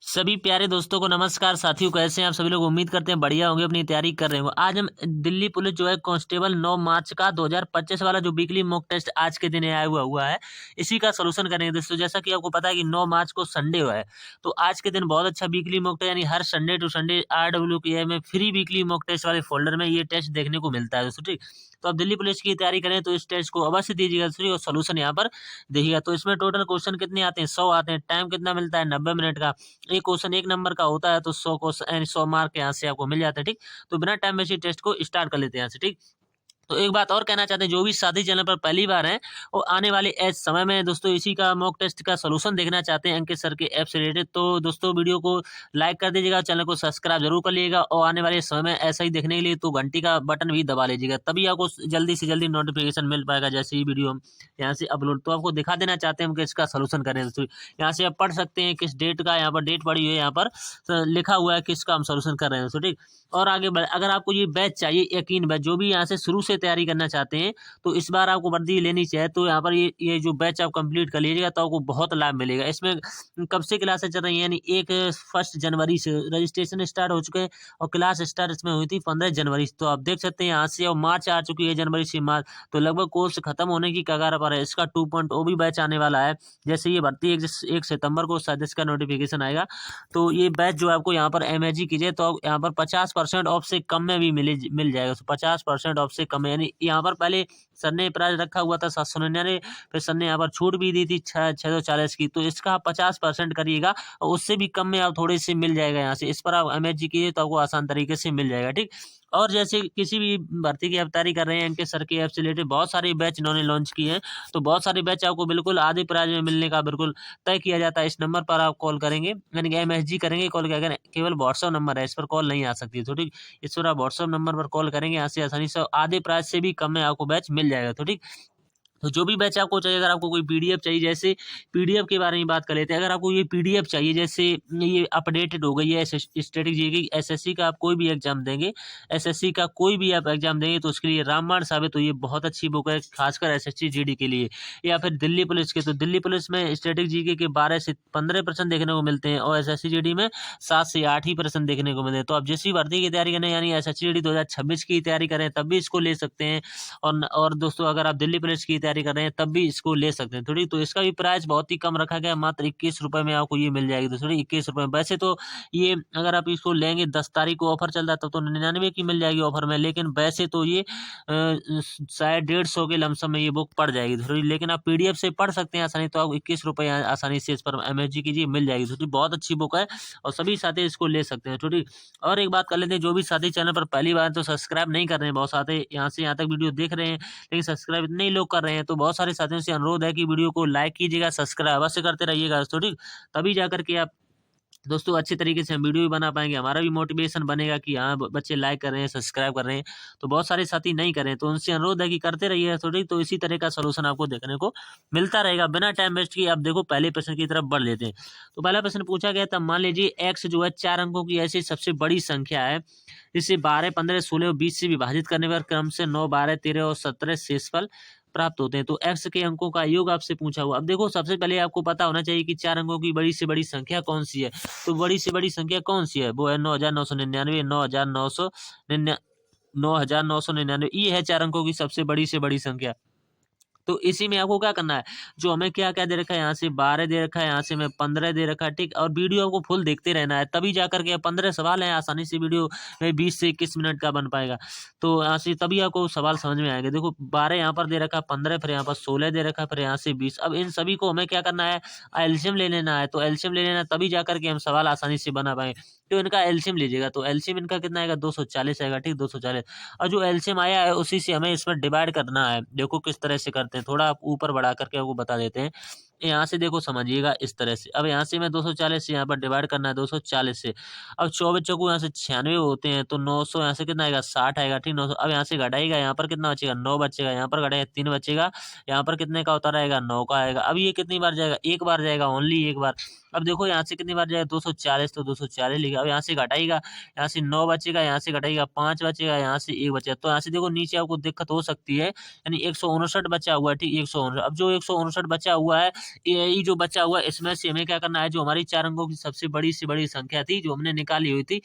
सभी प्यारे दोस्तों को नमस्कार। साथियों, कैसे हैं आप सभी लोग? उम्मीद करते हैं बढ़िया होंगे, अपनी तैयारी कर रहे होंगे। आज हम दिल्ली पुलिस जो है कांस्टेबल 9 मार्च का 2025 वाला जो वीकली मॉक टेस्ट आज के दिन आया हुआ है, इसी का सॉल्यूशन करेंगे दोस्तों। जैसा कि आपको पता है कि 9 मार्च को संडे है, तो आज के दिन बहुत अच्छा वीकली मॉक टेस्ट, यानी हर संडे टू संडे RWKI में फ्री वीकली मॉक टेस्ट वाले फोल्डर में ये टेस्ट देखने को मिलता है दोस्तों। ठीक, तो आप दिल्ली पुलिस की तैयारी करें तो इस टेस्ट को अवश्य दीजिएगा दोस्तों, और सोल्यूशन यहाँ पर देखिएगा। तो इसमें टोटल क्वेश्चन कितने आते हैं? 100 आते हैं। टाइम कितना मिलता है? 90 मिनट का। एक क्वेश्चन 1 नंबर का होता है, तो 100 क्वेश्चन यानी 100 मार्क यहाँ से आपको मिल जाते हैं। ठीक, तो बिना टाइम वेस्ट टेस्ट को स्टार्ट कर लेते हैं यहाँ से। ठीक, तो एक बात और कहना चाहते हैं, जो भी साथी चैनल पर पहली बार हैं, वो आने वाले समय में दोस्तों इसी का मॉक टेस्ट का सॉल्यूशन देखना चाहते हैं अंकित सर के ऐप से रिलेटेड, तो दोस्तों वीडियो को लाइक कर दीजिएगा, चैनल को सब्सक्राइब जरूर कर लीजिएगा, और आने वाले समय में ऐसा ही देखने के लिए तो घंटी का बटन भी दबा लीजिएगा, तभी आपको जल्दी से जल्दी नोटिफिकेशन मिल पाएगा जैसे ही वीडियो हम यहाँ से अपलोड। तो आपको दिखा देना चाहते हैं हम कि इसका सॉल्यूशन करें दोस्तों। यहाँ से आप पढ़ सकते हैं किस डेट का, यहाँ पर डेट पड़ी हुई है, यहाँ पर लिखा हुआ है किसका हम सॉल्यूशन कर रहे हैं दोस्तों। ठीक, और आगे बढ़े, अगर आपको ये बैच चाहिए, यकीन बैच, जो भी यहाँ से शुरू से तैयारी करना चाहते हैं, तो इस बार आपको वर्दी लेनी चाहिए, तो यहाँ पर ये जो बैच आप कंप्लीट कर लीजिएगा तो आपको बहुत लाभ मिलेगा। इसमें कब से क्लासेस चल रही हैं, यानी 1 जनवरी से रजिस्ट्रेशन स्टार्ट हो चुके हैं, और क्लास स्टार्ट इसमें हुई थी 15 जनवरी से। तो आप देख सकते हैं यहाँ से, और मार्च आ चुकी है, जनवरी से मार्च, तो लगभग कोर्स खत्म होने की कगार पर है। इसका 2.0 भी बैच आने वाला है, जैसे ये भर्ती 1 सितंबर को शायद इसका नोटिफिकेशन आएगा। तो ये बैच जो आपको यहाँ पर MAG कीजिए तो आप यहाँ पर 50% ऑफ से कम में भी मिल जाएगा। तो 50% ऑफ से कम में, यानी यहाँ पर पहले सर ने प्राइस रखा हुआ था 799, फिर सर ने यहाँ पर छूट भी दी थी 640 की, तो इसका आप 50% करिएगा, और उससे भी कम में आप थोड़े से मिल जाएगा यहाँ से। इस पर आप MAG कीजिए तो आपको आसान तरीके से मिल जाएगा। ठीक, और जैसे किसी भी भर्ती की आप तैयारी कर रहे हैं, इनके सर के ऐप से रिलेटेड बहुत सारे बैच इन्होंने लॉन्च किए हैं, तो बहुत सारे बैच आपको बिल्कुल आधे प्राइस में मिलने का बिल्कुल तय किया जाता है। इस नंबर पर आप कॉल करेंगे, यानी कि MSG करेंगे, कॉल क्या करें, केवल व्हाट्सअप नंबर है, इस पर कॉल नहीं आ सकती। तो ठीक, इस पर आप व्हाट्सअप नंबर पर कॉल करेंगे, यहाँ से आसानी से आधे प्राइस से भी कम में आपको बैच मिल जाएगा। तो ठीक, तो जो भी बैच आपको चाहिए, अगर आपको कोई PDF चाहिए, जैसे PDF के बारे में बात कर लेते हैं, अगर आपको ये PDF चाहिए, जैसे ये अपडेटेड हो गई है स्टैटिक जी की, SSC का आप कोई भी एग्जाम देंगे, SSC का कोई भी आप एग्जाम देंगे, तो उसके लिए रामबाण साबित तो ये बहुत अच्छी बुक है, खासकर SSC GD के लिए। या फिर दिल्ली पुलिस के, तो दिल्ली पुलिस में स्टैटिक GK के 12 से 15% देखने को मिलते हैं, और SSC GD में 7 से 8 ही % देखने को मिलते हैं। तो आप जिस भी भर्ती की तैयारी करें, यानी SSC GD 2026 की तैयारी करें, तब भी इसको ले सकते हैं। और दोस्तों, अगर आप दिल्ली पुलिस की तैयारी कर रहे हैं तब भी इसको ले सकते हैं थोड़ी। तो इसका भी प्राइस बहुत ही कम रखा गया है, मात्र 21 रुपए में आपको ये मिल जाएगी दोस्तों, 21 रुपए में। वैसे तो ये अगर आप इसको लेंगे 10 तारीख को ऑफर चल रहा है, तब तो 99 की मिल जाएगी ऑफर में, लेकिन वैसे तो ये शायद 150 के लमसम में ये बुक पड़ जाएगी थोड़ी, लेकिन आप PDF से पढ़ सकते हैं आसानी, तो आप 21 रुपए आसानी से इस पर MSG कीजिए, मिल जाएगी थोड़ी। बहुत अच्छी बुक है, और सभी साथी इसको ले सकते हैं थोड़ी। और एक बात कर लेते हैं, जो भी साथी चैनल पर पहली बार तो सब्सक्राइब नहीं कर रहे हैं, बहुत साथी यहाँ से यहाँ तक वीडियो देख रहे हैं लेकिन सब्सक्राइब इतने ही लोग कर रहे हैं, तो बहुत सारे साथियों से अनुरोध है कि वीडियो को लाइक कीजिएगा, सब्सक्राइब अवश्य करते रहिएगा दोस्तों। ठीक, तभी जाकर के आप दोस्तों अच्छे तरीके से हम वीडियो भी बना पाएंगे, हमारा भी मोटिवेशन बनेगा कि हाँ बच्चे लाइक कर रहे हैं, सब्सक्राइब कर रहे हैं। तो बहुत सारे साथी नहीं कर रहे हैं, तो उनसे अनुरोध है कि करते रहिए थोड़ी, तो इसी तरह का सलूशन आपको देखने को मिलता रहेगा बिना टाइम वेस्ट किए। आप देखो पहले प्रश्न की तरफ बढ़ लेते हैं। तो पहला प्रश्न पूछा गया था, मान लीजिए x जो है 4 अंकों की ऐसी सबसे बड़ी संख्या है, जिसे 12, 15, 16 और 20 से विभाजित करने पर क्रम से 9, 12, 13 और 17 शेषफल प्राप्त होते हैं। तो x के अंकों का योग आपसे पूछा हुआ। अब देखो, सबसे पहले आपको पता होना चाहिए कि 4 अंकों की बड़ी से बड़ी संख्या कौन सी है। तो बड़ी से बड़ी संख्या कौन सी है? वो है 9999, 9999, ये है 4 अंकों की सबसे बड़ी से बड़ी संख्या। तो इसी में आपको क्या करना है, जो हमें क्या क्या दे रखा है, यहाँ से 12 दे रखा है, यहाँ से मैं 15 दे रखा है। ठीक, और वीडियो आपको फुल देखते रहना है, तभी जाकर के 15 सवाल है, आसानी से वीडियो में 20 से 21 मिनट का बन पाएगा। तो यहाँ से तभी आपको सवाल समझ में आएगा। देखो 12 यहाँ पर दे रखा है, 15, फिर यहाँ पर 16 दे रखा है, फिर यहाँ से 20। अब इन सभी को हमें क्या करना है, एलसीएम ले लेना है। तो एलसीएम ले लेना, तभी जाकर के हम सवाल आसानी से बना पाएंगे। तो इनका एलसीएम लीजिएगा, तो एलसीएम इनका कितना आएगा, 240 आएगा। ठीक, 240, और जो एलसीएम आया है उसी से हमें इसमें डिवाइड करना है। देखो किस तरह से करते हैं, थोड़ा आप ऊपर बढ़ा करके आपको बता देते हैं। यहाँ से देखो समझिएगा इस तरह से। अब यहाँ से मैं 240 से यहाँ पर डिवाइड करना है 240 से। अब 24 चौको यहाँ से 96 होते हैं, तो 900 यहाँ से कितना आएगा, 60 आएगा। ठीक, 900। अब यहाँ से घटाएगा, यहाँ पर कितना बचेगा, 9 बचेगा। यहाँ पर घटाएगा 3 बचेगा, यहाँ पर कितने का होता रहेगा, 9 का आएगा। अब ये कितनी बार जाएगा, एक बार जाएगा, ओनली एक बार। अब देखो यहाँ से कितनी बार जाएगा, 240, तो 240 लिखा। अब यहाँ से घटाएगा, यहाँ से 9 बचेगा, यहाँ से घटाएगा 5 बचेगा, यहाँ से 1 बचेगा। तो यहाँ से देखो नीचे आपको दिक्कत हो सकती है, यानी 159 बचा हुआ है। ठीक, 159। अब जो 159 बचा हुआ है, ये जो बचा हुआ इसमें से हमें क्या करना है, जो हमारी 4 अंकों की सबसे बड़ी से बड़ी संख्या थी जो हमने निकाली हुई थी,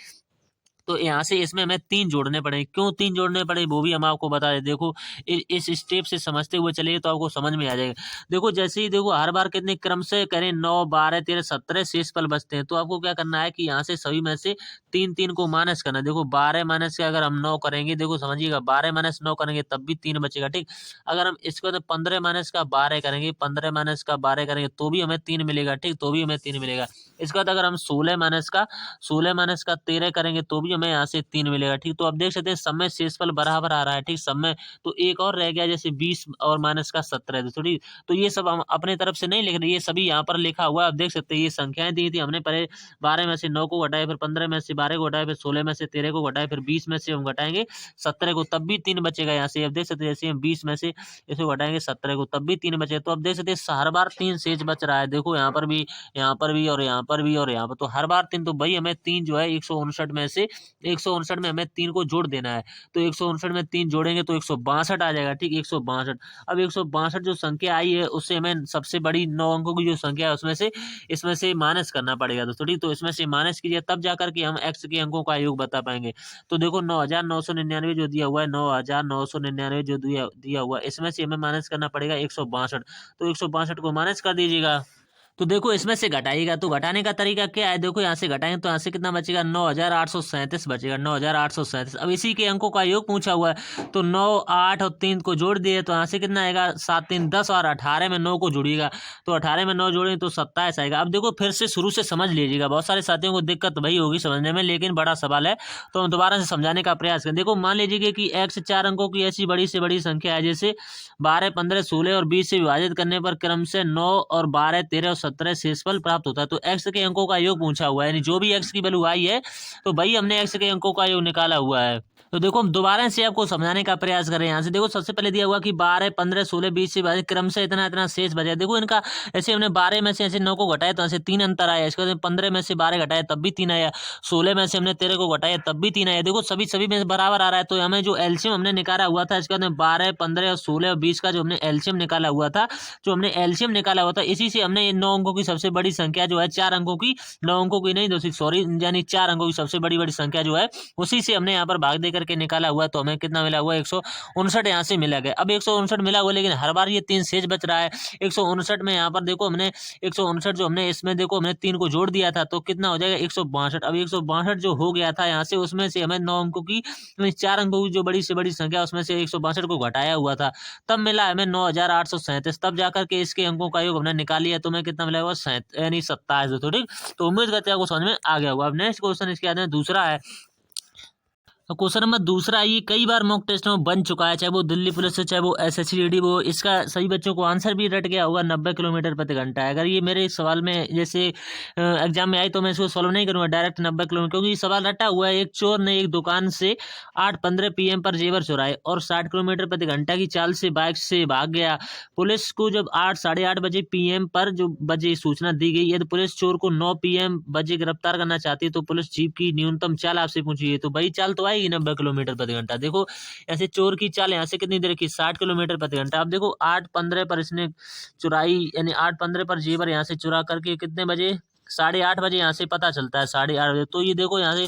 तो यहाँ से इसमें हमें 3 जोड़ने पड़े। क्यों 3 जोड़ने पड़े वो भी हम आपको बता दें। देखो इस स्टेप से समझते हुए चलिए तो आपको समझ में आ जाएगा। देखो जैसे ही देखो हर बार कितने क्रम से करें, 9, 12, 13, 17 शेष पल बचते हैं। तो आपको क्या करना है कि यहाँ से सभी में से 3-3 को माइनस करना है। देखो 12 माइनस के अगर हम 9 करेंगे, देखो समझिएगा 12 माइनस 9 करेंगे तब भी 3 बचेगा, ठीक। अगर हम इसके बाद 15 माइनस का 12 करेंगे, 15 माइनस का 12 करेंगे तो भी हमें 3 मिलेगा, ठीक, तो भी हमें 3 मिलेगा। इसके बाद अगर हम 16 माइनस का 13 करेंगे तो भी हमें यहाँ से 3 मिलेगा, ठीक। तो अब देख सकते हैं सब में शेषफल बराबर आ रहा है, ठीक। सब में तो एक और रह गया, जैसे 20 और माइनस का 17, तो ठीक। तो ये सब हम अपने तरफ से नहीं लिख रहे, ये सभी यहाँ पर लिखा हुआ है। आप देख सकते हैं ये संख्याएं दी थी हमने, पहले 12 में से 9 को घटाए, फिर 15 में से 12 को घटाए, फिर 16 में से 13 को घटाए, फिर 20 में से हम घटाएंगे 17 को, तब भी 3 बचेगा यहाँ से। अब देख सकते हैं जैसे हम 20 में से इसको घटाएंगे 17 को तब भी 3 बचेगा। तो अब देख सकते हैं हर बार 3 शेष बच रहा है। देखो यहाँ पर भी, यहाँ पर भी, और यहाँ पर भी, और यहाँ पर, तो हर बार 3। तो भाई हमें 3 जो है 159 में से 159 में हमें 3 को जोड़ देना है। तो 159 में 3 जोड़ेंगे तो 162 आ जाएगा, ठीक, 162। अब 162 जो संख्या आई है उससे हमें सबसे बड़ी 9 अंकों की जो संख्या है उसमें से इसमें से माइनस करना पड़ेगा दोस्तों, ठीक। तो इसमें से माइनस कीजिए तब जाकर के हम एक्स के अंकों का योग बता पाएंगे। तो देखो 9999 जो दिया हुआ है, 9999 जो दिया दिया हुआ है, इसमें से हमें माइनस करना पड़ेगा 162। तो 162 को माइनस कर दीजिएगा। तो देखो इसमें से घटाइएगा, तो घटाने का तरीका क्या है, देखो यहाँ से घटाएंगे तो यहाँ से कितना बचेगा, 9837 बचेगा, 9837। अब इसी के अंकों का योग पूछा हुआ है, तो 9, 8 और 3 को जोड़ दिए तो यहाँ से कितना आएगा, 7, 3, 10, और 18 में 9 को जोड़िएगा तो 18 में 9 जोड़ेंगे तो 27 आएगा। अब देखो फिर से शुरू से समझ लीजिएगा, बहुत सारे साथियों को दिक्कत वही होगी समझने में, लेकिन बड़ा सवाल है तो हम दोबारा से समझाने का प्रयास करें। देखो मान लीजिए कि एक्स 4 अंकों की ऐसी बड़ी से बड़ी संख्या है, जैसे 12, 15, 16 और 20 से विभाजित करने पर क्रम से 9 और 12, 13 और 17 शेषफल प्राप्त होता है। तो एक्स के अंकों का योग पूछा हुआ है, यानी जो भी एक्स की वैल्यू आई है तो भाई हमने एक्स के अंकों का योग निकाला हुआ है। तो देखो हम दोबारा से आपको समझाने का प्रयास करें। यहाँ से देखो सबसे पहले दिया हुआ कि 12, 15, 16, 20 से विभाजित क्रम से इतना इतना शेष बचा। देखो इनका ऐसे हमने 12 में से ऐसे 9 को घटाया तो ऐसे 3 अंतर आया। इसके बाद 15 में से 12 घटाया तब भी 3 आया। 16 में से हमने 13 को घटाया तब भी 3 आया। देखो सभी सभी में बराबर आ रहा है। तो हमें जो एलसीएम हमने निकाला हुआ था, इसके बाद 12, 15 और 16 और 20 का जो हमने एलसीएम निकाला हुआ था, इसी से हमने 9 अंकों की सबसे बड़ी संख्या जो है 4 अंकों की, 9 अंकों की नहीं दोस्तों, सॉरी, यानी 4 अंकों की सबसे बड़ी बड़ी संख्या जो है उसी से हमने यहाँ पर भाग दे करके निकाला हुआ है। तो हमें कितना मिला हुआ है, 159 यहाँ से मिला गया। अब 159 मिला हुआ, लेकिन हर बार ये 3 शेष बच रहा है। 159 में यहाँ पर देखो हमने 159 जो हमने इसमें देखो हमने 3 को जोड़ दिया था तो कितना हो जाएगा, 162। अब 162 जो हो गया था यहाँ से, उसमें से हमें 9 अंकों की, 4 अंकों की जो बड़ी से बड़ी संख्या उसमें से 162 को घटाया हुआ था, तब मिला हमें 9837। तब जाकर के इसके अंकों का योग हमने निकाल लिया, तो हमें कितना मिला हुआ, यानी 27। तो ठीक, तो उम्मीद करते हैं आपको समझ में आ गया होगा। अब नेक्स्ट क्वेश्चन इसके बाद में दूसरा है। क्वेश्चन नंबर दूसरा, ये कई बार मॉक टेस्ट में बन चुका है, चाहे वो दिल्ली पुलिस से, चाहे वो एसएससीडी वो, इसका सभी बच्चों को आंसर भी रट गया होगा, 90 किलोमीटर प्रति घंटा है। अगर ये मेरे सवाल में जैसे एग्जाम में आई तो मैं इसको सॉल्व नहीं करूंगा डायरेक्ट 90 किलोमीटर, क्योंकि ये सवाल रटा हुआ है। एक चोर ने एक दुकान से 8:15 PM पर जेवर चुराए और 60 किलोमीटर प्रति घंटा की चाल से बाइक से भाग गया। पुलिस को जब 8 साढ़े 8 बजे PM पर जो बजे सूचना दी गई, यदि पुलिस चोर को 9 PM बजे गिरफ्तार करना चाहती है तो पुलिस जीप की न्यूनतम चाल आपसे पूछिए। तो भाई चाल तो आएगी 90 किलोमीटर प्रति घंटा। देखो ऐसे चोर की चाल यहाँ से कितनी देर की, 60 किलोमीटर प्रति घंटा। अब देखो 8:15 पर इसने चुराई, यानी 8:15 पर जेवर यहाँ से चुरा करके कितने बजे, 8:30 बजे यहाँ से पता चलता है, 8:30 बजे। तो ये देखो यहाँ से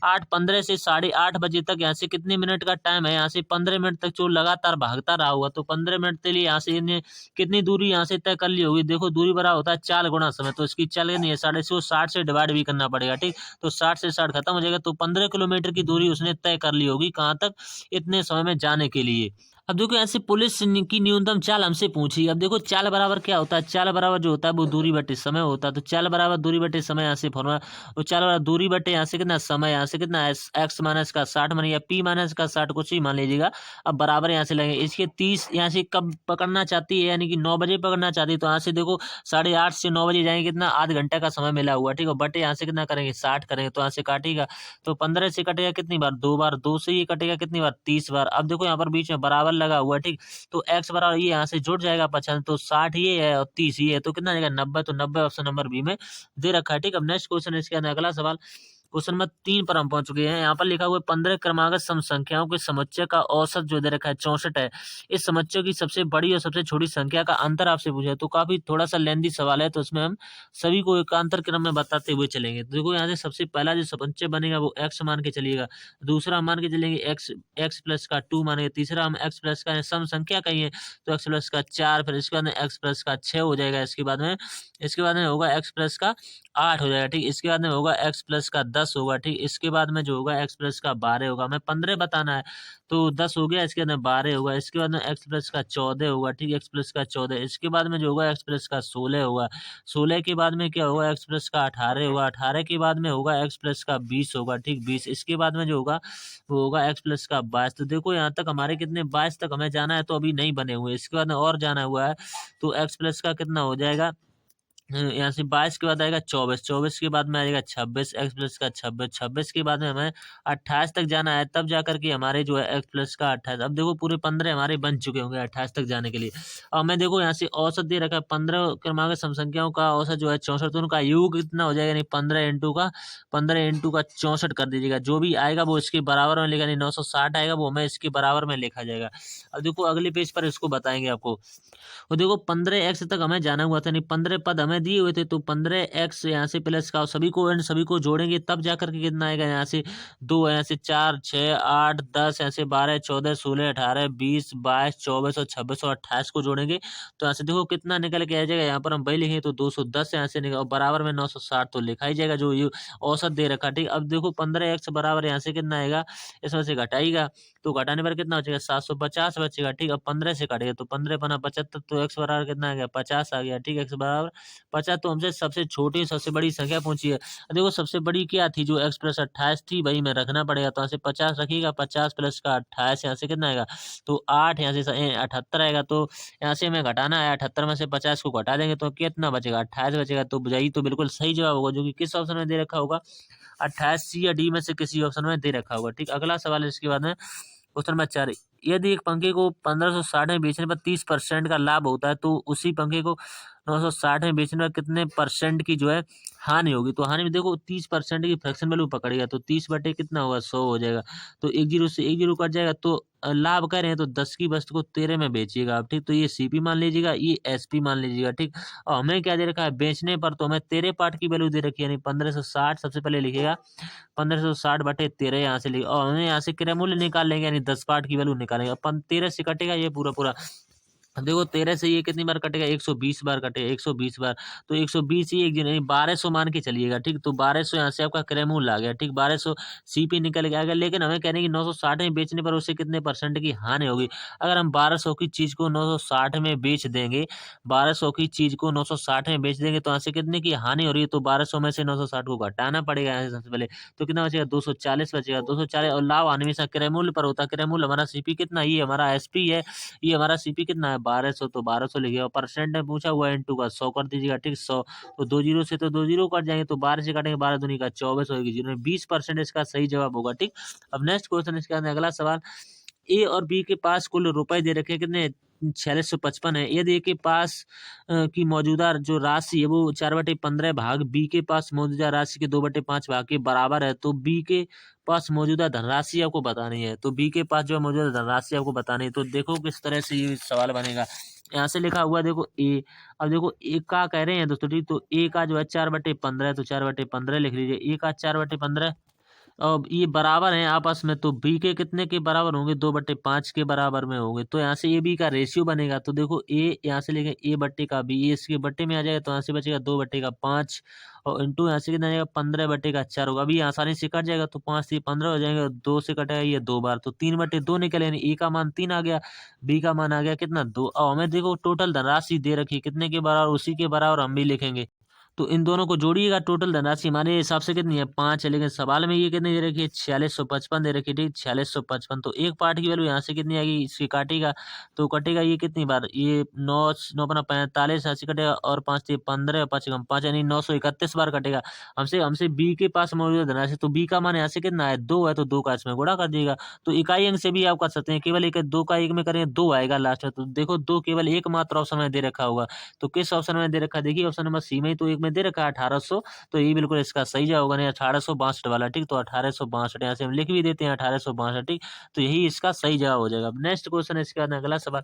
8:15 से 8:30 बजे तक यहाँ से कितने मिनट का टाइम है, यहाँ से 15 मिनट तक चोर लगातार भागता रहा होगा। तो 15 मिनट के लिए यहाँ से इन्हें कितनी दूरी यहाँ से तय कर ली होगी। देखो दूरी बराबर होता है 4 गुना समय, तो इसकी चाल नहीं है 60 से डिवाइड भी करना पड़ेगा, ठीक। तो 60 से 60 खत्म हो जाएगा, तो 15 किलोमीटर की दूरी उसने तय कर ली होगी, कहाँ तक, इतने समय में जाने के लिए। अब देखो ऐसे पुलिस की न्यूनतम चाल हमसे पूछी। अब देखो चाल बराबर क्या होता है, चाल बराबर जो होता है वो दूरी बटे समय होता है। तो चाल बराबर दूरी बटे समय, यहाँ से फॉर्मूला, तो चाल बराबर दूरी बटे यहाँ से कितना समय, यहाँ से कितना एक्स माइनस का 60 मान, या पी माइनस का 60 कुछ ही मान लीजिएगा। अब बराबर यहाँ से लगेंगे इसके 30, यहाँ से कब पकड़ना चाहती है, यानी कि 9 बजे पकड़ना चाहती है, तो यहाँ से देखो 8:30 से 9 बजे जाएंगे, कितना, आध घंटे का समय मिला हुआ, ठीक है। बटे यहाँ से कितना करेंगे, 60 करेंगे, तो यहाँ से काटेगा तो 15 से कटेगा कितनी बार, 2 बार, 2 से ये कटेगा कितनी बार, 30 बार। अब देखो यहाँ पर बीच में बराबर लगा हुआ, ठीक। तो x बराबर ये यहाँ से जुड़ जाएगा 55, तो 60 ये है और 30 ये है, तो कितना आएगा, 90। तो 90 ऑप्शन नंबर बी में दे रखा है, ठीक। अब नेक्स्ट क्वेश्चन इसके अंदर अगला सवाल, क्वेश्चन नंबर 3 पर हम पहुंच चुके हैं। यहाँ पर लिखा हुआ है 15 क्रमागत सम संख्याओं के समुच्चय का औसत जो दे रखा है 64 है। इस समुच्चय की सबसे बड़ी और सबसे छोटी संख्या का अंतर आपसे पूछा है। तो काफी थोड़ा सा लेंथी सवाल है, तो उसमें हम सभी को एकांतर क्रम में बताते हुए चलेंगे। तो देखो यहाँ से सबसे पहला जो समुच्चय बनेगा वो x मान के चलिएगा, दूसरा हम मान के चलेंगे x प्लस का 2 मानेंगे, तीसरा हम x प्लस का सम संख्या का ही है तो x प्लस का 4, फिर इसके बाद में x प्लस का 6 हो जाएगा। इसके बाद में होगा x प्लस का 8 हो जाएगा, ठीक। इसके बाद में होगा x प्लस का 10 होगा, ठीक। इसके बाद में जो होगा x प्लस का 12 होगा, हमें 15 बताना है तो 10 हो गया। इसके बाद में 12 होगा, इसके बाद में x प्लस का 14 होगा, ठीक। x प्लस का 14, इसके बाद में जो होगा x प्लस का 16 होगा, 16 के बाद में क्या होगा x प्लस का 18 होगा, 18 के बाद में होगा x प्लस का 20 होगा, ठीक 20। इसके बाद में जो होगा वो होगा x प्लस का 22। तो देखो यहाँ तक हमारे कितने 22 तक हमें जाना है, तो अभी नहीं बने हुए। इसके बाद में और जाना हुआ है तो x प्लस का कितना हो जाएगा, यहाँ से 22 के बाद आएगा 24, 24 के बाद में आएगा 26, एक्स प्लस का 26, 26 के बाद में हमें 28 तक जाना है, तब जाकर के हमारे जो है एक्स प्लस का 28। अब देखो पूरे 15 हमारे बन चुके होंगे 28 तक जाने के लिए। अब मैं देखो यहाँ से औसत दे रखा है 15 क्रमांक सम संख्याओं का औसत जो है 64, तो उनका योग कितना हो जाएगा, यानी 15 इंटू का 64 कर दीजिएगा। जो भी आएगा वो इसके बराबर में लिखा, यानी 960 आएगा वो हमें इसके बराबर में लिखा जाएगा। अब देखो अगले पेज पर इसको बताएंगे आपको। और देखो 15x तक हमें जाना हुआ था, नहीं 15 पद हमें दिए हुए थे, तो 15x यहाँ से प्लस का सभी को जोड़ेंगे तब जाकर के कितना आएगा। यहाँ से 2, यहाँ से 4, 6, 8, 10, यहाँ से 12, 14, 16, 18, 20, 22, 24 और 26 और 28 को जोड़ेंगे तो यहाँ से देखो कितना निकल के आ जाएगा। यहाँ पर हम वही लिखेंगे तो 210 यहाँ से निकल, और बराबर में 960 तो लिखा ही जाएगा जो ये औसत दे रखा, ठीक। अब देखो 15x बराबर यहाँ से कितना आएगा, इसमें से घटाएगा तो घटाने पर कितना बचेगा 750 बचेगा, ठीक। अब 15 से काटेगा तो 15 बना 75, तो x बराबर कितना आ गया 50 आ गया, ठीक। x बराबर 50। तो हमसे सबसे छोटी सबसे बड़ी संख्या पूछी है। देखो सबसे बड़ी क्या थी, जो x प्लस 28 थी, वही में रखना पड़ेगा, तो यहाँ से 50 रखिएगा, 50 प्लस का 28 यहाँ से कितना आएगा तो 8, यहाँ से 78 आएगा। तो यहाँ से हमें घटाना है, 78 में से 50 को घटा देंगे तो कितना बचेगा 28 बचेगा। तो यही तो बिल्कुल सही जवाब होगा, जो कि किस ऑप्शन में दे रखा होगा 28, सी या डी में से किसी ऑप्शन में दे रखा होगा, ठीक। अगला सवाल है इसके बाद में क्वेश्चन नंबर 4, यदि एक पंखे को 1560 में बेचने पर 30% का लाभ होता है तो उसी पंखे को 960 में बेचने पर कितने परसेंट की जो है हानि होगी। तो हानि में देखो 30% की फ्रैक्शन वैल्यू पकड़ेगा तो 30 बटे कितना होगा 100 हो जाएगा, तो 1 जीरो से 1 जीरो कट जाएगा। तो लाभ कह रहे हैं तो 10 की वस्तु को 13 में बेचिएगा आप, ठीक। तो ये सीपी मान लीजिएगा, ये एसपी मान लीजिएगा, ठीक। और हमें क्या दे रखा है बेचने पर, तो हमें 13 पार्ट की वैल्यू दे रखी है, यानी 1560 सबसे पहले लिखिएगा 1560 बटे 13 यहाँ से लिख, और हमें यहाँ से क्रय मूल्य निकाल लेंगे, यानी 10 पार्ट की वैल्यू निकालेंगे। अपन 13 से कटेगा ये पूरा पूरा, अब देखो 13 से ये कितनी बार कटेगा 120 बार कटेगा, 120 बार, तो 120 ही एक दिन 1200 मान के चलिएगा, ठीक। तो 1200 यहाँ से आपका क्रय मूल्य आ गया, ठीक। 1200 सीपी निकल के आ गया, लेकिन हमें कह रहे हैं कि 960 में बेचने पर उसे कितने परसेंट की हानि होगी। अगर हम 1200 की चीज को 960 में बेच देंगे, 1200 की चीज को 960 में बेच देंगे तो यहाँ से कितने की हानि हो रही है, तो 1200 में से 960 को घटाना पड़ेगा यहाँ से सबसे पहले, तो कितना बचेगा 240 बचेगा, 240। और लाभ हमेशा क्रय मूल्य पर होता है, क्रय मूल्य हमारा सीपी कितना, ये हमारा एसपी है, ये हमारा सीपी कितना है 1200, तो 1200 लिखिएगा। परसेंट में पूछा हुआ इंटू का 100 कर दीजिएगा, ठीक। 100 तो 2 जीरो से तो 2 जीरो कट जाएंगे, तो 12 से काटेंगे 12 दूनी का 24 होगी, जीरो में 20% इसका सही जवाब होगा, ठीक। अब नेक्स्ट क्वेश्चन इसके अंदर अगला सवाल, ए और बी के पास कुल रुपए दे रखे हैं कितने 4655 है। यदि ए के पास की मौजूदा जो राशि है वो 4/15 भाग बी के पास मौजूदा राशि के 2/5 भाग के बराबर है, तो बी के पास मौजूदा धनराशि आपको बतानी है। तो बी के पास जो है मौजूदा धनराशि आपको बतानी है, तो देखो किस तरह से ये सवाल बनेगा। यहाँ से लिखा हुआ देखो ए, अब देखो ए का कह रहे हैं दोस्तों, ठीक। तो ए का जो है 4/15, तो 4/15 लिख लीजिए, ए का 4/15। अब ये बराबर हैं आपस में, तो बी के कितने के बराबर होंगे 2/5 के बराबर में होंगे, तो यहाँ से ए बी का रेशियो बनेगा। तो देखो ए यहाँ से लेंगे ए बट्टे का बी, ए इसके बट्टे में आ जाएगा, तो यहाँ से बचेगा 2/5 और इंटू यहाँ से कितना आ जाएगा 15/4 होगा। अभी आसानी से कट जाएगा, तो 5 से 15 हो जाएंगे, 2 से कटेगा ये 2 बार, तो 3/2 निकले, यानी ए का मान 3 आ गया, बी का मान आ गया कितना 2। और हमें देखो टोटल धनराशि दे रखी कितने के बराबर, उसी के बराबर हम भी लिखेंगे। तो इन दोनों को जोड़िएगा, टोटल धनराशि हमारे हिसाब से कितनी है 5 है, लेकिन सवाल में ये कितनी दे रखी है 4655 दे रखी है, ठीक 4655। तो एक पार्ट की वैल्यू यहाँ से कितनी आएगी, इसकी काटेगा तो कटेगा ये कितनी बार, ये 9 9 अपना 45 ऐसे कटेगा, और 5 से 15 और 5 कम 5 यानी 931 बार कटेगा। हमसे हमसे बी के पास मौजूद धनराशि, तो बी का मान यहाँ से कितना है 2 है, तो 2 का इसमें गुणा कर दिएगा। तो इकाई अंक से भी आप कर सकते हैं, केवल एक 2 का एक में करेंगे 2 आएगा लास्ट में। तो देखो 2 केवल एकमात्र ऑप्शन में दे रखा होगा, तो किस ऑप्शन में दे रखा है देखिए, ऑप्शन नंबर सी में ही तो एक में में दे रखा है 1800, तो ये बिल्कुल इसका सही जवाब होगा, नहीं 1862 वाला, ठीक। तो 1862 यहाँ से हम लिख भी देते हैं 1862, ठीक। तो यही इसका सही जवाब हो जाएगा। अब नेक्स्ट क्वेश्चन है, इसके बाद अगला सवाल,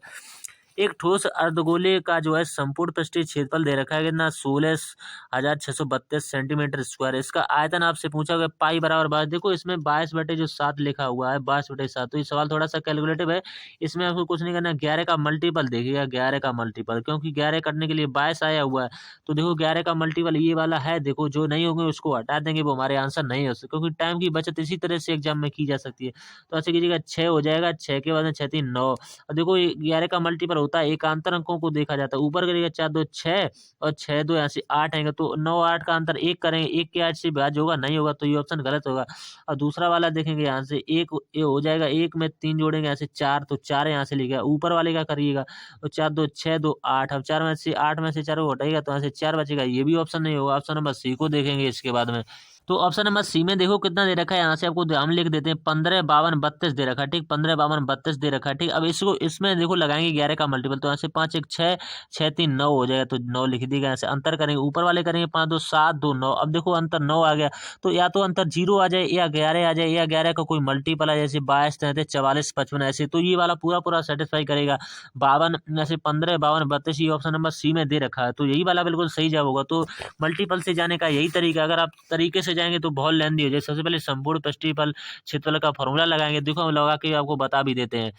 एक ठोस अर्धगोले का जो है संपूर्ण पृष्ठीय क्षेत्रफल दे रखा है कितना, 16,632 सेंटीमीटर स्क्वायर। इसका आयतन आपसे पूछा गया पाई बराबर 22। देखो इसमें 22/7 लिखा हुआ है, 22/7, तो ये सवाल थोड़ा सा कैलकुलेटिव है। इसमें आपको कुछ नहीं करना, 11 का मल्टीपल देखिएगा, 11 का मल्टीपल, क्योंकि 11 करने के लिए 22 आया हुआ है। तो देखो 11 का मल्टीपल ये वाला है, देखो जो नहीं होंगे उसको हटा देंगे, वो हमारे आंसर नहीं हो सकते, क्योंकि टाइम की बचत इसी तरह से एग्जाम में की जा सकती है। तो ऐसे कीजिएगा, 6 हो जाएगा, 6 के बाद में 6 3 9। और देखो ये 11 का मल्टीपल होता है एकांतर अंकों को देखा जाता है, ऊपर करिएगा 4 2 6 और 6 2 यहाँ से 8 आएंगे, तो 9 8 का अंतर 1 करेंगे, 1 के 8 से विभाज्य होगा, नहीं होगा, तो ये ऑप्शन गलत होगा। और दूसरा वाला देखेंगे यहाँ से 1 ये हो जाएगा, 1 में 3 जोड़ेंगे यहाँ से 4, तो 4 यहाँ से लिखेगा, ऊपर वाले का करिएगा, तो 4 2 6 2 8, अब 4 में से 8 में से 4 को हटाइएगा, तो यहाँ से 4 बचेगा, ये भी ऑप्शन नहीं होगा। ऑप्शन नंबर सी को देखेंगे इसके बाद में। तो ऑप्शन नंबर सी में देखो कितना दे रखा है, यहाँ से आपको हम लिख देते हैं 15 52 32 दे रखा है, ठीक। 15 52 32 दे रखा है, ठीक। अब इसको इसमें देखो लगाएंगे 11 का मल्टीपल, तो यहाँ से 5 1 6 6 3 9 हो जाएगा, तो 9 लिख दिएगा। यहाँ से अंतर करेंगे, ऊपर वाले करेंगे 5 2 7 2 9, अब देखो अंतर 9 आ गया, तो या तो अंतर 0 आ जाए या 11 आ जाए, या 11 का कोई मल्टीपल आ जाए, जैसे 22 33 44 55 ऐसे, तो ये वाला पूरा पूरा सेटिस्फाई करेगा। 52 ऐसे 15 52 32 ये ऑप्शन नंबर सी में दे रखा है, तो यही वाला बिल्कुल सही जवाब होगा। तो मल्टीपल से जाने का यही तरीका, अगर आप तरीके से जाएंगे तो बहुत लेंदी हो जाए। सबसे पहले संपूर्ण पृष्ठफल क्षेत्रफल का फॉर्मूला लगाएंगे, देखो हम लगा के आपको बता भी देते हैं।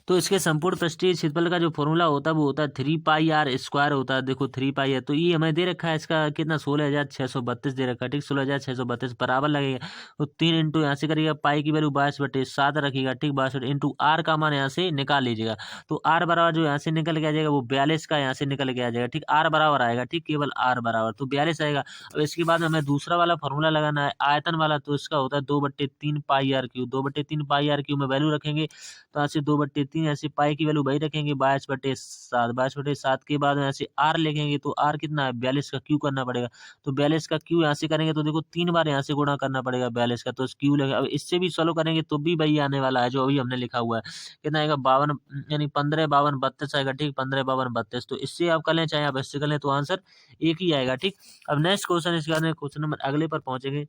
तो इसके संपूर्ण पृष्ठीय क्षेत्रफल का जो फॉर्मूला होता है वो होता है 3πr² होता है। देखो 3π तो ये हमें दे रखा है, इसका कितना 16,632 दे रखा है, ठीक। 16,632 बराबर लगेगा, तो 3 इंटू यहाँ से करिएगा, पाई की वैल्यू 22/7 रखिएगा, ठीक। 22 इंटू आर का मान यहाँ से निकाल लीजिएगा, तो आर बराबर जो यहाँ से निकल के आ जाएगा वो 42 का यहाँ से निकल के आ जाएगा, ठीक। आर बराबर आएगा, ठीक, केवल आर बराबर, तो 42 आएगा। अब इसके बाद हमें दूसरा वाला फॉर्मूला लगाना है आयतन वाला, तो इसका होता है 2/3πr³। 2/3πr³ में वैल्यू रखेंगे, तो यहाँ से 2/3 ऐसे पाई की वैल्यू वही रखेंगे 22/7। 22/7 के बाद यहाँ से आर लिखेंगे, तो आर कितना है 42 का क्यू करना पड़ेगा, तो 42 का क्यू यहाँ से करेंगे, तो देखो 3 बार यहाँ से गुणा करना पड़ेगा 42 का, तो क्यू लगेगा। अब इससे भी सॉल्व करेंगे तो भी वही आने वाला है जो अभी हमने लिखा हुआ है, कितना आएगा 52 यानी 15 52 32 आएगा, ठीक। 15 52 32, तो इससे आप कर लें चाहे आप इससे कर लें, तो आंसर एक ही आएगा, ठीक। अब नेक्स्ट क्वेश्चन, इसके बाद में क्वेश्चन नंबर अगले पर पहुंचेंगे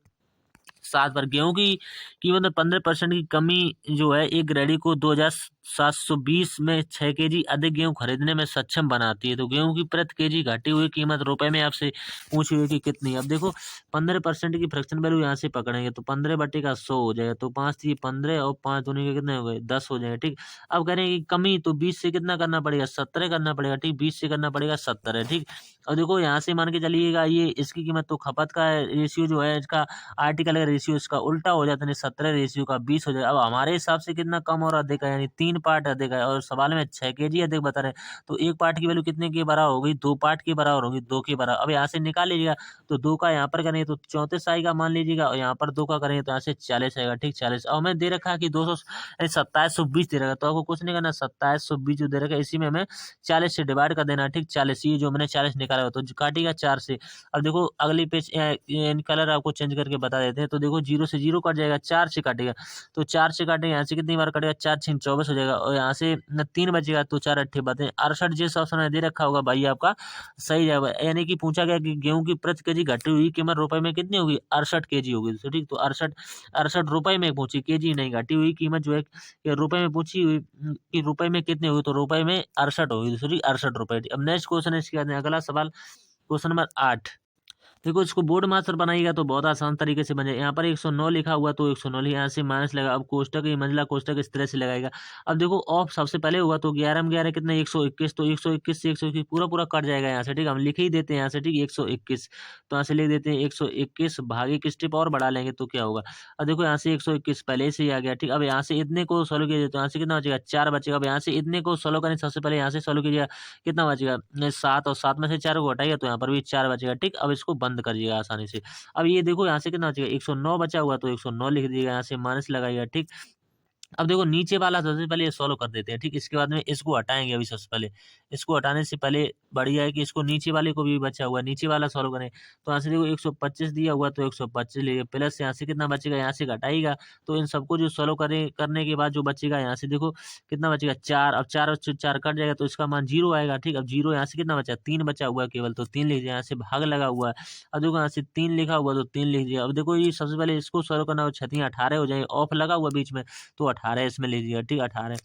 7 पर। गेहूं की कीमत में 15% की कमी जो है एक रेडी को 2,720 में 6 केजी अधिक गेहूं खरीदने में सक्षम बनाती है। तो गेहूं की प्रति केजी घटी हुई कीमत रुपए में आपसे पूछी हुई कि कितनी। अब देखो 15% की फ्रैक्शन वैल्यू यहाँ से पकड़ेंगे, तो 15/100 हो जाएगा, तो 5 3 15 और 5 दूनी के कितने हो गए 10 हो जाएगा, ठीक। अब करेंगे कमी, तो 20 से कितना करना पड़ेगा 17 करना पड़ेगा, ठीक। 20 से करना पड़ेगा 17 है, ठीक। और देखो यहाँ से मान के चलिएगा ये इसकी कीमत, तो खपत का रेशियो जो है इसका आर्टिकल रेशियो इसका उल्टा हो जाता है, 17 रेशियो का 20 हो जाएगा। अब हमारे हिसाब से कितना कम और अधिक है, यानी 3 पार्ट अधिक है, और सवाल में 6 केजी अधिक बता रहे हैं, तो एक पार्ट की वैल्यू कितने के बराबर होगी 2 पार्ट के बराबर होगी, 2 के बराबर। अब यहाँ से निकाल लीजिएगा, तो 2 का यहाँ पर करेंगे तो 34 आएगा मान लीजिएगा, और यहाँ पर 2 का करेंगे तो यहाँ से 40 आएगा, ठीक। 40 और हमें दे रखा है कि 200 2720 दे रखा है, तो आपको कुछ नहीं करना, 2720 जो दे रखा है इसी में हमें 40 से डिवाइड कर देना, ठीक। 40 ये जो मैंने 40 निकाला हुआ, तो काटिएगा 4 से। अब देखो अगली पेज कलर आपको चेंज करके बता देते हैं, तो देखो 0 से 0 कट जाएगा, 4 से काटेगा, तो 4 से काटेगा, यहाँ से कितनी बार कटेगा 4 6 24 हो जाएगा, और यहाँ से 3 बचेगा, तो 4 8 बातें 68 जिस ऑप्शन में दे रखा होगा भाई आपका सही जवाब है। यानी कि पूछा गया कि गेहूं की प्रति केजी घटी हुई कीमत रुपए में कितनी होगी 68 केजी होगी, तो ठीक। तो 68 रुपए में पूछी, केजी नहीं, घटी हुई कीमत जो है कि रुपए में पूछी हुई कि रुपए में कितनी होगी, तो रुपए में 68 होगी, दूसरी 68 रुपए। अब नेक्स्ट क्वेश्चन है, इसके बाद में अगला सवाल क्वेश्चन नंबर 8। देखो इसको बोर्ड मास्टर बनाइएगा तो बहुत आसान तरीके से बन जाएगा। यहाँ पर 109 लिखा हुआ, तो 109 यहाँ से माइनस लगा, अब कोष्टक ये मंझला कोष्टक इस तरह से लगाएगा। अब देखो ऑफ सबसे पहले हुआ, तो 11 में 11 कितना 121, तो 121 से 121 पूरा पूरा कट जाएगा यहाँ से, ठीक। हम लिख ही देते हैं यहाँ से, ठीक 121, तो यहाँ से लिख देते हैं 121 भागे एक स्टेप और बढ़ा लेंगे तो क्या होगा। अब देखो यहाँ से 121 पहले से ही आ गया, ठीक। अब यहाँ से इतने को सोल्व कीजिए, तो यहाँ से कितना बचेगा 4 बचेगा। अब यहाँ से इतने को सोल्व करें, सबसे पहले यहाँ से सोल्व कीजिएगा, कितना बचेगा 7, और 7 में से 4 को हटाइएगा, तो यहाँ पर भी 4 बचेगा, ठीक। अब इसको बंद करिएगा आसानी से। अब ये देखो यहाँ से कितना बचेगा 109 बचा हुआ, तो 109 लिख दीजिएगा, यहाँ से माइनस लगाइएगा, ठीक। अब देखो नीचे वाला सबसे पहले ये सॉल्व कर देते हैं, ठीक। इसके बाद में इसको हटाएंगे, अभी सबसे पहले इसको हटाने से पहले बढ़िया है कि इसको नीचे वाले को भी बचा हुआ है, नीचे वाला सॉल्व करें। तो यहाँ से देखो 125 दिया हुआ, तो 125 लीजिए, प्लस यहाँ से कितना बचेगा, यहाँ से घटाएगा। तो इन सबको जो सॉल्व करने के बाद जो बचेगा, यहाँ से देखो कितना बचेगा 4। अब 4 और 4 कट जाएगा तो इसका मान 0 आएगा। ठीक, अब 0 यहाँ से कितना बचा, 3 बचा हुआ है केवल, तो 3 लिख दिया। यहाँ से भाग लगा हुआ है, अब देखो यहाँ से 3 लिखा हुआ तो 3 लिख दिया। अब देखो ये सबसे पहले इसको सॉल्व करना हो, छतियाँ 18 हो जाएंगे, ऑफ लगा हुआ बीच में, तो 18 इसमें लिख दिया। ठीक, 18।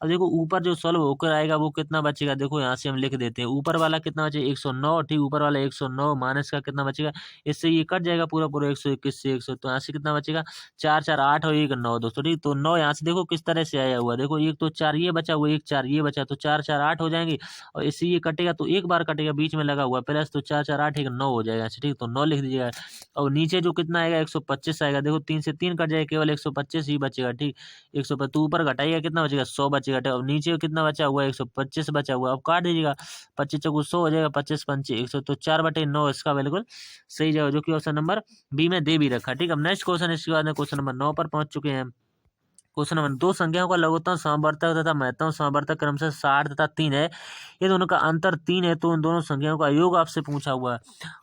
अब देखो ऊपर जो सॉल्व होकर आएगा वो कितना बचेगा, देखो यहाँ से हम लिख देते हैं। ऊपर वाला कितना बचेगा, 109। ठीक, ऊपर वाला 109 माइनस का कितना बचेगा, इससे ये कट जाएगा पूरा पूरा 121 से 100, तो यहाँ से कितना बचेगा, 4 4 8 और 1 9 दोस्तों। ठीक, तो 9 यहाँ से देखो किस तरह से आया हुआ, देखो एक तो 4 ये बचा हुआ, एक 4 ये बचा, तो 4 4 8 हो जाएंगे। और इससे ये कटेगा तो एक बार कटेगा, बीच में लगा हुआ प्लस, तो 4 4 8 1 9 हो जाएगा। ठीक, तो 9 लिख दीजिएगा। और नीचे जो कितना आएगा, 125 आएगा। देखो 3 से 3 कट जाएगा, केवल 125 ही बचेगा। ठीक, 125 तो ऊपर घटाइएगा कितना बचेगा, 100 बचेगा। ठीक, अब नीचे कितना बचा हुआ है, 125 बचा हुआ है। अब काट दीजिएगा, 25 चौको 100 हो जाएगा, 25 पंचे 100, तो 4/9 इसका बिल्कुल सही जगह, जो कि ऑप्शन नंबर बी में दे भी रखा। ठीक, अब नेक्स्ट क्वेश्चन, इसके बाद क्वेश्चन नंबर 9 पर पहुंच चुके हैं। क्वेश्चन नंबर, दो संख्याओं का लघुत्तम समवर्तक तथा महत्तम समवर्तक क्रमशः 60 तथा 3 है, ये दोनों का अंतर 3 है, तो उन दोनों संख्याओं का योग आपसे पूछा हुआ है।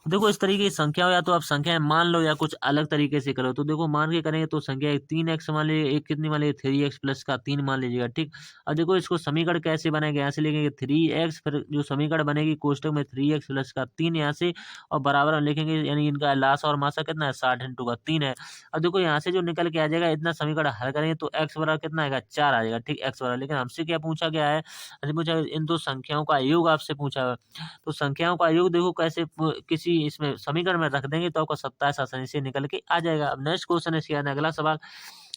देखो इस तरीके की संख्या हो, या तो आप संख्याएं मान लो या कुछ अलग तरीके से करो। तो देखो मान के करेंगे तो संख्या एक 3x मान लीजिए, एक कितनी मान लीजिए 3x प्लस का 3 मान लीजिएगा। ठीक, अब देखो इसको समीकरण कैसे बनाएंगे, यहाँ से लिखेंगे 3x, फिर जो समीकरण बनेगी कोष्टक में 3x प्लस का 3 यहाँ से, और बराबर में लिखेंगे, यानी इनका लासा और मासा कितना है, 60 इंटू का 3 है। अब देखो यहाँ से जो निकल के आ जाएगा, इतना समीकरण हल करेंगे तो x बराबर कितना आएगा, 4 आ जाएगा। ठीक, x बराबर, लेकिन हमसे क्या पूछा गया है, हमसे पूछा इन दो संख्याओं का योग आपसे पूछा है। तो संख्याओं का योग देखो कैसे किसी इसमें समीकरण में रख देंगे तो आपका 27 आसानी से निकल के आ जाएगा। अब नेक्स्ट क्वेश्चन है, इसके बाद अगला सवाल,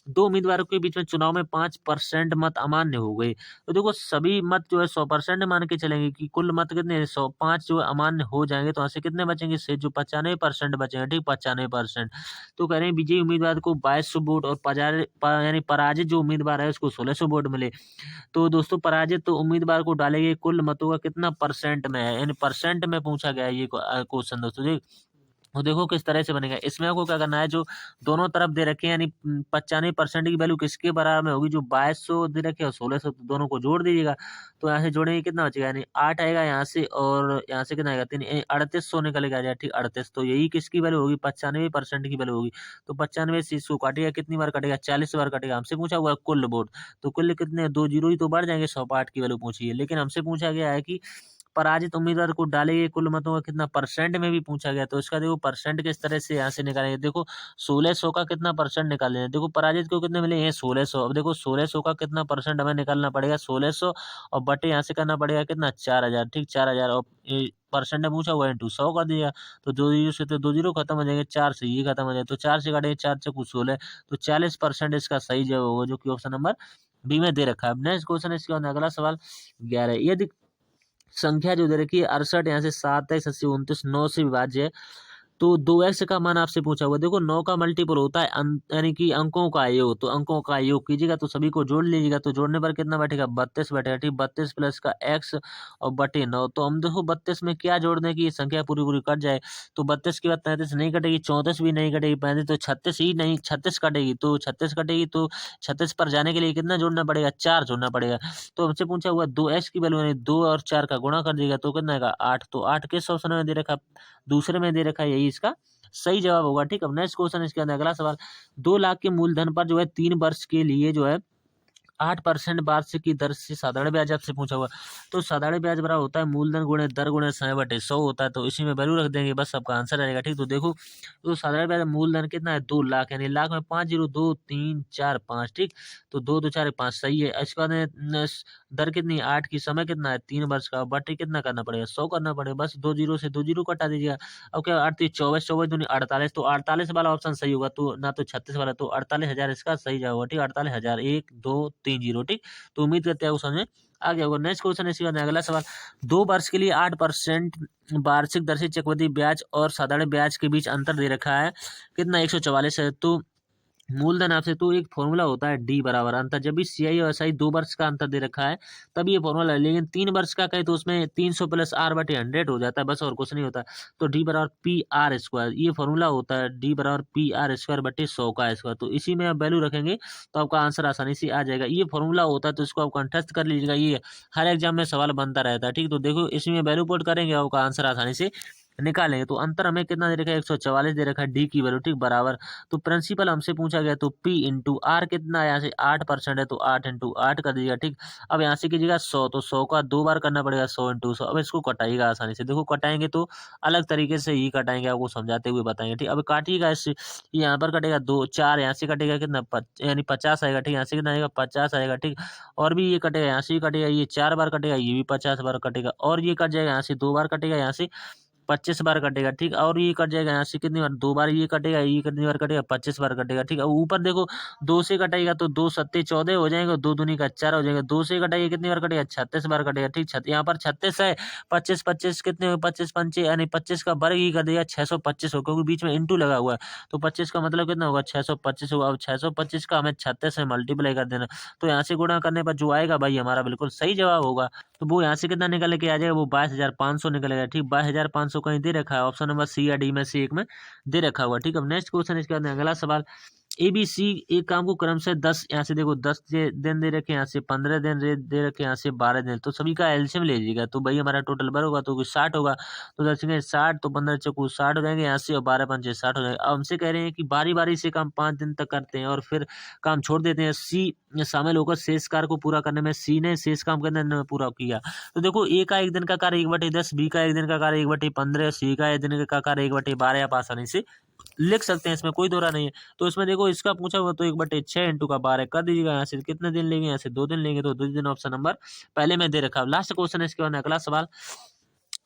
दो उम्मीदवारों के बीच में चुनाव में 5% मत अमान्य हो गए। तो देखो सभी मत जो है 100% मान के चलेंगे कि कुल मत कितने 105 जो है अमान्य हो जाएंगे, तो यहाँ से कितने बचेंगे, से जो 95% बचेंगे। ठीक, 95%। तो कह रहे हैं विजयी उम्मीदवार को 2200 वोट और यानी पराजित जो उम्मीदवार है उसको 1600 वोट मिले। तो दोस्तों पराजित तो उम्मीदवार को डाले गए कुल मतों का कितना परसेंट में है, यानी परसेंट में पूछा गया है ये क्वेश्चन दोस्तों जी। तो देखो किस तरह से बनेगा, इसमें आपको क्या करना है, जो दोनों तरफ दे रखे हैं, यानी 95% की वैल्यू किसके बराबर में होगी, जो 2200 दे रखे और 1600, तो दोनों को जोड़ दीजिएगा। तो यहाँ से जोड़ेंगे कितना बचेगा, यानी 8 आएगा यहाँ से, और यहाँ से कितना आएगा 3, 3800 निकलेगा जाए। ठीक, 38, तो यही किसकी वैल्यू होगी, 95% की वैल्यू होगी। तो 95 से इसको काटेगा, कितनी बार कटेगा, 40 बार कटेगा। हमसे पूछा हुआ है कुल वोट, तो कुल कितने, 2 जीरो ही तो बढ़ जाएंगे, 105 की वैल्यू पूछी है। लेकिन हमसे पूछा गया है कि पराजित उम्मीदवार को डाले गए कुल मतों का कितना परसेंट में भी पूछा गया। तो इसका देखो परसेंट किस तरह से यहाँ से निकालेंगे, देखो 1600 का कितना परसेंट निकालेंगे, देखो पराजित को कितने मिले हैं 1600। अब देखो 1600 का कितना परसेंट हमें निकालना पड़ेगा, 1600 और बटे यहाँ से करना पड़ेगा कितना, 4000। ठीक, 4000 और परसेंट में पूछा हुआ इंटू 100 कर दिया, तो 2 जीरो से तो 2 जीरो खत्म हो जाएंगे, 4 से ये खत्म हो जाए, तो 4 से काटेंगे, 4 से कुछ 16, तो 40% इसका सही जवाब होगा, जो कि ऑप्शन नंबर बी में दे रखा है। अब नेक्स्ट क्वेश्चन है, इसके बाद अगला सवाल 11, यदि संख्या जो दे रखी है 68, यहाँ से 7 है, 29 9 से विभाज्य है, तो 2x का मान आपसे पूछा हुआ। देखो 9 का मल्टीपल होता है यानी कि अंकों का योग, तो अंकों का योग कीजिएगा तो सभी को जोड़ लीजिएगा, तो जोड़ने पर कितना बैठेगा, 32 बैठेगा। ठीक, 32 प्लस का x और बटे 9, तो हम देखो 32 में क्या जोड़ दें कि ये संख्या पूरी पूरी कट जाए। तो 32 के बाद 33 नहीं कटेगी, 34 भी नहीं कटेगी, 35 तो 36 ही नहीं, 36 कटेगी, तो 36 कटेगी, तो 36 पर जाने के लिए कितना जोड़ना पड़ेगा, 4 जोड़ना पड़ेगा। तो हमसे पूछा हुआ 2x की वैल्यू, यानी 2 और 4 का गुणा कर देगा तो कितना आएगा 8, तो 8 किस ऑप्शन में दे रखा, दूसरे में दे रखा है, यही इसका सही जवाब होगा। ठीक, अब नेक्स्ट क्वेश्चन इसके अंदर अगला सवाल, 2 लाख के मूलधन पर जो है 3 वर्ष के लिए जो है 8% वार्षिक की दर से साधारण ब्याज आपसे पूछा हुआ। तो साधारण ब्याज बराबर होता है मूलधन गुणे दर गुणे समय बटे 100 होता है, तो इसी में वैल्यू रख देंगे, बस आपका आंसर आएगा। ठीक, तो देखो तो साधारण ब्याज मूलधन कितना है 2 लाख, यानी लाख में 5 जीरो 2 3 4 5। ठीक, तो 2 2 4 5 सही है। इसके बाद दर कितनी 8 की, समय कितना है 3 वर्ष का, बटे कितना करना पड़ेगा 100 करना पड़ेगा, बस 2 जीरो से 2 जीरो कटा दीजिएगा। अब क्या 8 24 24 दूनी 48, तो 48 वाला ऑप्शन सही होगा, तो ना तो 36 वाला, तो 48,000 इसका सही जवाब होगा। ठीक, 48,000 1 2 3 0। ठीक, तो उम्मीद करते हैं वो समझ में आ गया होगा। नेक्स्ट क्वेश्चन इसी का अगला सवाल, 2 वर्ष के लिए 8% वार्षिक दर से चक्रवृद्धि ब्याज और साधारण ब्याज के बीच अंतर दे रखा है कितना 144 है। तो मूलधन आपसे तो एक फॉर्मूला होता है डी बराबर अंतर, जब भी सीआई और एसआई 2 वर्ष का अंतर दे रखा है तब ये फॉर्मूला है, लेकिन 3 वर्ष का कहे तो उसमें 300 प्लस आर बटे 100 हो जाता है, बस और कुछ नहीं होता। तो डी बराबर पी आर स्क्वायर, ये फॉर्मूला होता है डी बराबर पी आर स्क्वायर बटे 100 का स्क्वायर। तो इसी में आप वैल्यू रखेंगे तो आपका आंसर आसानी से आ जाएगा। ये फॉर्मूला होता है तो इसको आप कंठस्थ कर लीजिएगा, ये हर एग्जाम में सवाल बनता रहता है, ठीक। तो देखो इसमें वैल्यू पुट करेंगे आपका आंसर आसानी से निकालेंगे। तो अंतर हमें कितना दे रखा है, 144 दे रखा है, डी की वैल्यू, ठीक, बराबर। तो प्रिंसिपल हमसे पूछा गया तो पी इंटू आर कितना है, यहाँ से 8% है तो 8 इंटू 8 कर दीजिएगा, ठीक। अब यहाँ से कीजिएगा 100, तो 100 का 2 बार करना पड़ेगा, 100 इंटू 100। अब इसको कटाइएगा आसानी से, देखो कटाएंगे तो अलग तरीके से ही कटाएंगे, आपको समझाते हुए बताएंगे, ठीक। अब काटिएगा इससे, यहाँ पर कटेगा 2 4, यहाँ से कटेगा कितना यानी 50 आएगा, ठीक। यहाँ से कितना आएगा 50 आएगा, ठीक। और भी ये कटेगा, यहाँ से भी कटेगा, ये 4 बार कटेगा, ये भी 50 बार कटेगा, और ये कट जाएगा, यहाँ से 2 बार कटेगा, यहाँ से 25 बार कटेगा, ठीक। और ये कट जाएगा, यहाँ से कितनी बार 2 बार ये कटेगा, ये कितनी बार कटेगा 25 बार कटेगा, ठीक है। ऊपर देखो 2 से कटेगा तो 2 सत्ते 14 हो जाएंगे, 2 दूनी का 4 हो जाएगा, 2 से कटेगा कितनी बार कटेगा 36 बार कटेगा, ठीक। यहाँ पर 36 है, 25 25 कितने 25 पंचे यानी 25 का वर्ग ही कर देगा 625 हो, क्योंकि बीच में इंटू लगा हुआ है। तो 25 का मतलब कितना होगा 625 होगा। अब 625 का हमें 36 से मल्टीप्लाई कर देना, तो यहाँ से गुणा करने पर जो आएगा भाई हमारा बिल्कुल सही जवाब होगा। तो वो यहाँ से कितना निकल के आ जाएगा, वो 22,500 निकलेगा, ठीक। 22,500 कहीं दे रखा है, ऑप्शन नंबर सी या डी में से एक में दे रखा हुआ, ठीक। अब नेक्स्ट क्वेश्चन इसके बाद अगला सवाल, ABC एक काम को क्रम से 10, यहाँ से देखो 10 दिन दे रखे, यहाँ से 15 दिन दे रखे, यहाँ से 12 दिन, तो सभी का एलसीएम ले लीजिएगा, तो भाई हमारा टोटल बर होगा तो कुछ 60 होगा। तो दर्शक 60, तो 15 चौको 60 हो जाएंगे यहाँ से, और 12 पंचे 60 हो जाएंगे। अब हमसे कह रहे हैं कि बारी बारी से काम 5 दिन तक करते हैं और फिर काम छोड़ देते हैं, सी शामिल होकर शेष कार्य को पूरा करने में सी ने शेष काम करने में पूरा किया। तो देखो ए का 1 दिन का कार्य 1/10, बी का 1 दिन का कार्य 1/15, सी का 1 दिन का कार्य 1/12, आप आसानी से लिख सकते हैं, इसमें कोई दोहरा नहीं है। तो इसमें देखो इसका पूछा हुआ तो 1/6 इंटू का 12 कर दीजिएगा, यहाँ से कितने दिन लेंगे, यहाँ से 2 दिन लेंगे, तो 2 दिन ऑप्शन नंबर पहले में दे रखा है। लास्ट क्वेश्चन है इसके बाद अगला सवाल,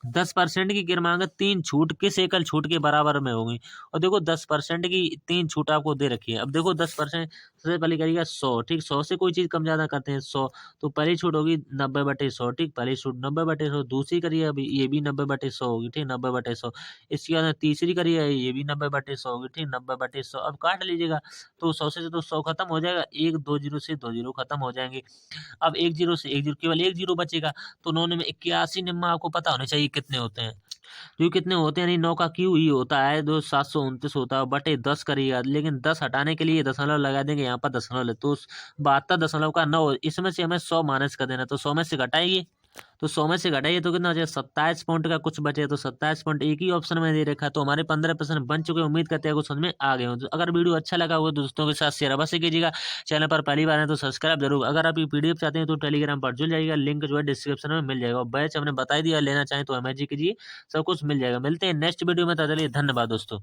10% की क्रमांक 3 छूट किस एकल छूट के बराबर में होगी। और देखो 10% की 3 छूट आपको दे रखी है। अब देखो 10% सबसे पहले करिएगा 100, ठीक। 100 से कोई चीज कम ज्यादा करते हैं 100, तो पहली छूट होगी 90/100, ठीक। पहली छूट 90/100, दूसरी करिए अभी ये भी 90/100 होगी, ठीक, 90/100। इसके बाद तीसरी करिए ये भी 90/100 होगी, ठीक, 90/100। अब काट लीजिएगा, तो 100 से तो 100 खत्म हो जाएगा, 1 2 जीरो से 2 जीरो खत्म हो जाएंगे। अब 1 जीरो से 1 जीरो, केवल 1 जीरो बचेगा, तो 9 में 81 निम्मा आपको पता होने चाहिए कितने होते हैं। जो कितने होते हैं, यानी 9 का क्यू ही होता है, जो 729 होता है, बटे 10 करिएगा, लेकिन 10 हटाने के लिए दशमलव लगा देंगे, यहाँ पर दशमलव ले तो 72 दशमलव का 9, इसमें से हमें 100 माइनस कर देना, तो 100 में से घटाइए, तो 100 में से घटाइए तो कितना हो जाएगा 27 पॉइंट का कुछ बचे, तो 27 पॉइंट एक ही ऑप्शन में दे रखा है। तो हमारे 15% बन चुके हैं, उम्मीद करते हैं कुछ समझ में आ गए हो। तो अगर वीडियो अच्छा लगा हो तो दोस्तों के साथ शेयर अवश्य कीजिएगा, चैनल पर पहली बार है तो सब्सक्राइब जरूर। अगर आप ये पीडीएफ चाहते हैं तो टेलीग्राम पर जुड़ जाइएगा, लिंक जो है डिस्क्रिप्शन में मिल जाएगा। बैच हमने बता दिया, लेना चाहें तो मैसेज कीजिए, सब कुछ मिल जाएगा। मिलते हैं नेक्स्ट वीडियो में, तब तक के लिए धन्यवाद दोस्तों।